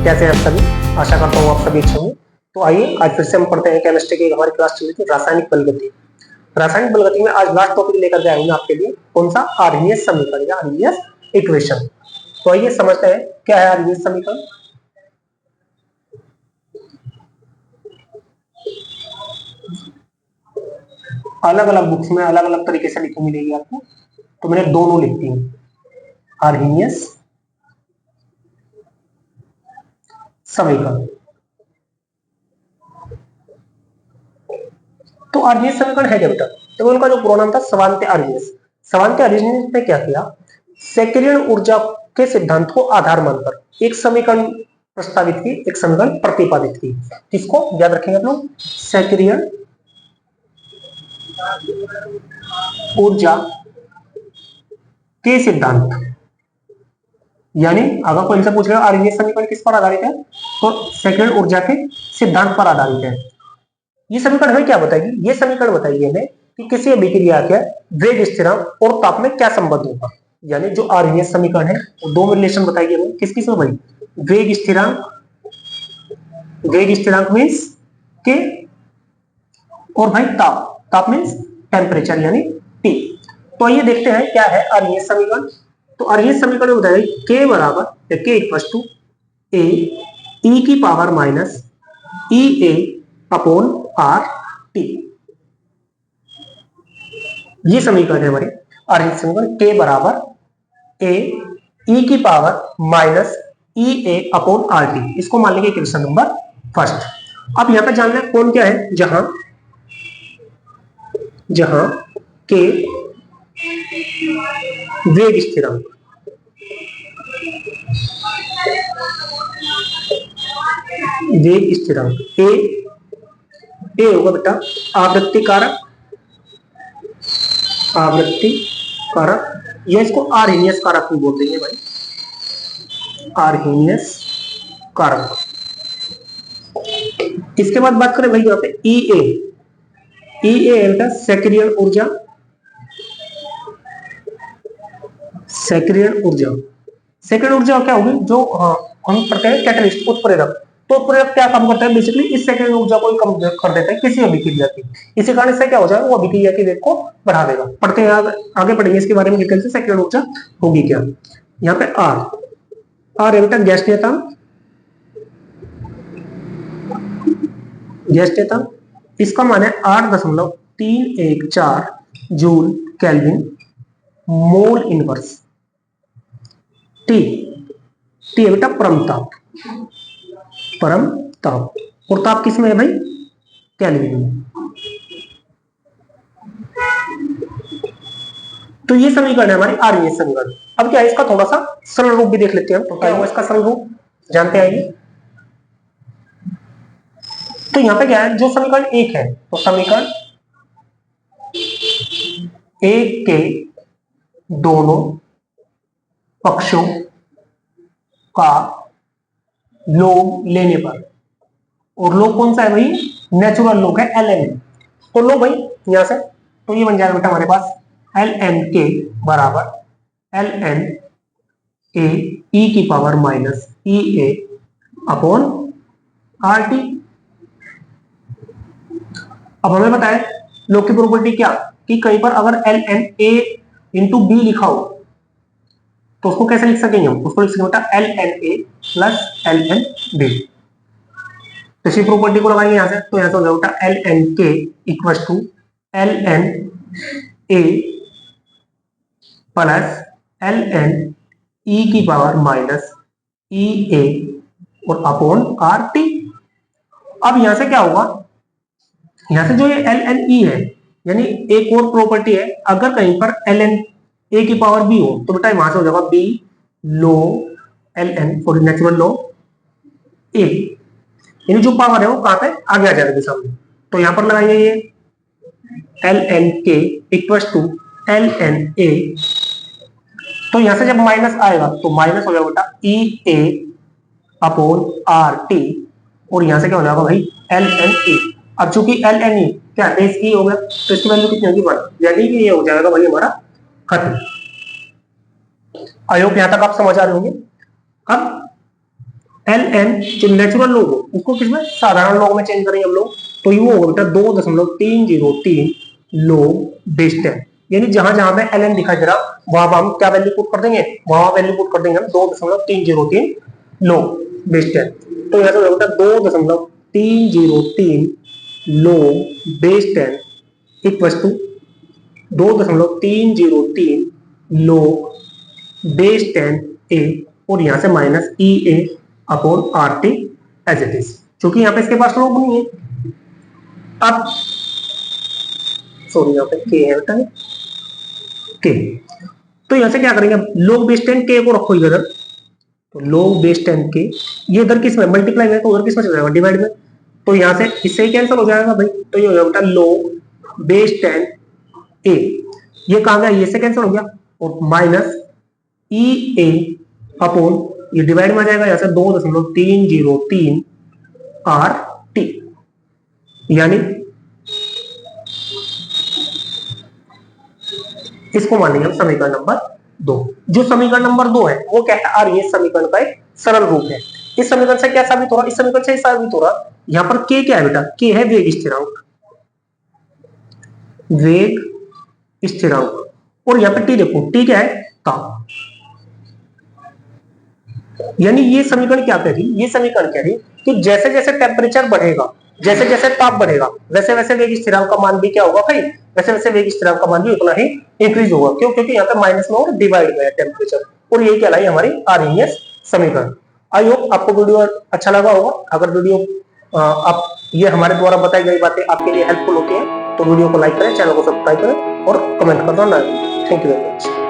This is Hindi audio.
कैसे हैं आप सभी? आशा करता हूँ आप सभी अच्छे होंगे। तो आइए आज फिर से हम पढ़ते हैं केमिस्ट्री की हमारी क्लास चल रही थी रासायनिक बलगति। रासायनिक बलगति में आज लास्ट टॉपिक लेकर के आए हैं आपके लिए कौन सा? आर्हेनियस समीकरण या आर्हेनियस इक्वेशन। तो आइए समझते हैं क्या है आर्हेनियस समीकरण। अलग अलग बुक्स में अलग अलग तरीके से लिखी मिलेगी आपको, तो मैंने दोनों लिखती हूँ, आर्हेनियस समीकरण। तो आर्हेनियस समीकरण है क्या बेटा? तो उनका जो पूरा नाम था स्वांत्य आर्हेनियस। स्वांत्य आर्हेनियस ने क्या किया? सेक्रियन ऊर्जा के सिद्धांत को आधार मानकर एक समीकरण प्रस्तावित की, एक समीकरण प्रतिपादित की। किसको याद रखेंगे आप लोग? सेक्रियन ऊर्जा के सिद्धांत। यानी अगर कोई इनसे पूछेगा आर्हेनियस समीकरण किस पर आधारित है, तो सेक्रियन ऊर्जा के सिद्धांत पर आधारित है। ये समीकरण हमें क्या बताएगी? ये समीकरण बताएगी हमें कि किसी अभिक्रिया के वेग स्थिरांक और ताप में क्या संबंध होगा। यानी जो आर्हेनियस समीकरण है वो दो रिलेशन बताएगी हमें। किस किस में भाई? वेग स्थिरांक, वेग स्थिरांक मीन्स के, और भाई ताप, ताप मीन्स टेम्परेचर यानी टी। तो ये देखते हैं क्या है आर्हेनियस समीकरण। तो आर्हेनियस समीकरण बताइए के बराबर के इक्वल टू ए ई की power minus E A upon R T. ये समीकरण है हमारे आर्हेनियस समीकरण। के बराबर ए ई की power minus E A upon R T. इसको मान लेंगे इक्वेशन नंबर फर्स्ट। अब यहां पे जानना है कौन क्या है, जहां जहां के वेग स्थिरांक, वेग स्थिरांक ए होगा बेटा आवृत्ति कारक, आवृत्ति कारक, या इसको आर्हेनियस कारक भी बोलते हैं भाई, आर्हेनियस कारक। इसके बाद बात करें भाई यहाँ पे ई ए बेटा सेक्रियन ऊर्जा, सेक्रियन ऊर्जा। सेक्रियन ऊर्जा क्या होगी? जो हम पढ़ते हैं कैटलिस्ट, उत्प्रेरक। तो उत्प्रेरक क्या काम करता है? बेसिकली इस सेक्रियन ऊर्जा को कम कर देता है किसी अभिक्रिया की। इसी कारण से क्या हो जाएगा? वो अभिक्रिया के वेग को बढ़ा देगा। पढ़ते हैं आगे पढ़ेंगे इसके बारे में डिटेल से, सेक्रियन ऊर्जा होगी क्या। यहाँ पे आर है बेटा गैस नियतांक, गैस नियतांक। इसका मान है 8.314 joule kelvin mole inverse. T है बेटा परम ताप, परम ताप। और ताप किसमें है भाई? केल्विन में। तो ये समीकरण है हमारी आर्हेनियस समीकरण। अब क्या है इसका थोड़ा सा सरल रूप भी देख लेते हैं। तो क्या होगा इसका सरल रूप, जानते आइए। तो यहां पे क्या है, जो समीकरण एक है, तो समीकरण एक के दोनों पक्षों का लॉग लेने पर, और लॉग कौन सा है भाई? नेचुरल लॉग है ln। तो लो भाई यहां से, तो ये बन जाएगा बेटा हमारे पास ln के बराबर ln ए ई की power minus E A upon R T. अब हमें बताए लॉग की प्रॉपर्टी क्या, कि कहीं पर अगर ln ए इंटू बी लिखा हो तो उसको कैसे लिख सकेंगे हम? उसको लिख सकेंगे बेटा ln A plus ln B. तो इसी प्रॉपर्टी को लगाएंगे यहां से, तो यहां से हो जाएगा ln के equal to ln A plus ln e की पावर माइनस ई ए और अपॉन आर टी। अब यहां से क्या होगा, यहां से जो ये ln ई है, यानी एक और प्रॉपर्टी है, अगर कहीं पर ln ए की पावर बी हो तो बेटा वहां से हो जाएगा B log ln for natural log A, यानी जो पावर है वो कहां पे आगे आ जाएगी सामने। तो यहां पर लगाएंगे ये ln के इक्वल टू ln ए। तो यहां से जब माइनस आएगा तो माइनस हो जाएगा बेटा ई ए अपॉन आर टी, और यहां से क्या हो जाएगा भाई ln ए। अब चूंकि ln ई क्या बेस ई हो गया, तो इसकी वैल्यू कितनी होगी? 1, यानी कि ये हो जाएगा भाई हमारा खत्म। आई होप यहां तक आप समझ आ रहे होंगे। अब एल एन जो नेचुरल लॉग हो उसको किसमें साधारण लॉग में चेंज करेंगे हम लोग, तो ये होगा बेटा 2.303 log बेस 10, यानी जहां जहां पे एल एन दिखाई दे रहा वहां हम क्या वैल्यू पुट कर देंगे, वहां वैल्यू पुट कर देंगे हम 2.303 log बेस 10। तो यहां से बेटा 2.303 log base 10 equal to 2.303 log base 10 A, और यहां से minus E A upon R T as it is, क्योंकि यहां पे इसके पास लोग नहीं है। अब सॉरी यहां पे के है बेटा, के, तो यहां से क्या करेंगे, लोग बेस 10 के को रखो इधर, तो लोग बेस 10 के ये इधर किस में मल्टीप्लाई में, तो उधर किस में चला जाएगा डिवाइड में, तो यहां से इससे ही कैंसिल हो जाएगा भाई, तो ये हो जाएगा बेटा लोग बेस 10 ए, ये कहां गया, ये से कैंसिल हो गया, और माइनस ई ए अपॉन ये डिवाइड में आ जाएगा यहां से 2.303 आर टी, यानी इसको मानेंगे हम समीकरण नंबर 2। जो समीकरण नंबर 2 है वो क्या है, और ये समीकरण का एक सरल रूप है। इस समीकरण से क्या साबित हो रहा, इस समीकरण से साबित हो रहा, यहां पर के क्या है बेटा, के है वेग स्थिरांक, वेग स्थिरांक, और यहां पर टी देखो, टी क्या है, ताप, यानी ये समीकरण क्या कह रही, ये समीकरण कह रही कि जैसे जैसे टेम्परेचर बढ़ेगा, जैसे जैसे ताप बढ़ेगा, वैसे वैसे वेग स्थिरांक का मान भी क्या होगा भाई, वैसे वैसे वेग स्थिरांक का मान भी उतना ही इंक्रीज होगा। क्यों, क्योंकि यहाँ पे माइनस में और डिवाइड में है टेम्परेचर, और ये कहलाई हमारी आरएमएस समीकरण। आई होप आपको वीडियो अच्छा लगा होगा। अगर वीडियो आप ये हमारे द्वारा बताई गई बातें आपके लिए हेल्पफुल होती है तो वीडियो को लाइक करें, चैनल को सब्सक्राइब करें और कमेंट करना ना भूलें। Thank you very much.